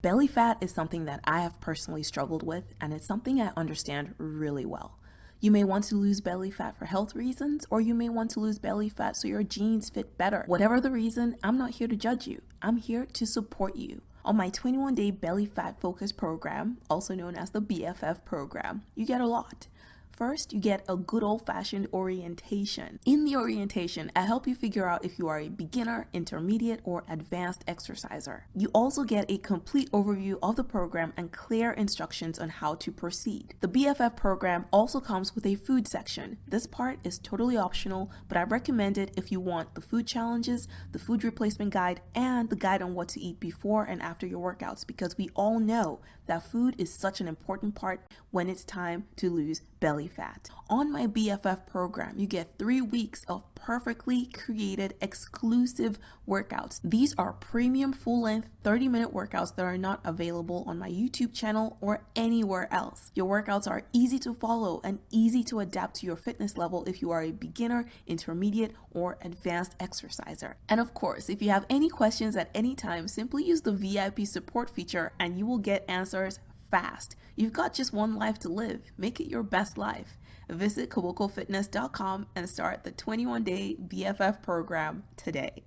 Belly fat is something that I have personally struggled with, and it's something I understand really well. You may want to lose belly fat for health reasons, or you may want to lose belly fat so your jeans fit better. Whatever the reason, I'm not here to judge you. I'm here to support you. On my 21-day belly fat focus program, also known as the BFF program, you get a lot. First, you get a good old-fashioned orientation. In the orientation, I help you figure out if you are a beginner, intermediate, or advanced exerciser. You also get a complete overview of the program and clear instructions on how to proceed. The BFF program also comes with a food section. This part is totally optional, but I recommend it if you want the food challenges, the food replacement guide, and the guide on what to eat before and after your workouts, because we all know that food is such an important part when it's time to lose belly fat. On my BFF program, you get 3 weeks of perfectly created exclusive workouts. These are premium full-length 30-minute workouts that are not available on my YouTube channel or anywhere else. Your workouts are easy to follow and easy to adapt to your fitness level if you are a beginner, intermediate, or advanced exerciser. And of course, if you have any questions at any time, simply use the VIP support feature and you will get answers fast. You've got just one life to live. Make it your best life. Visit KobokoFitness.com and start the 21-day BFF program today.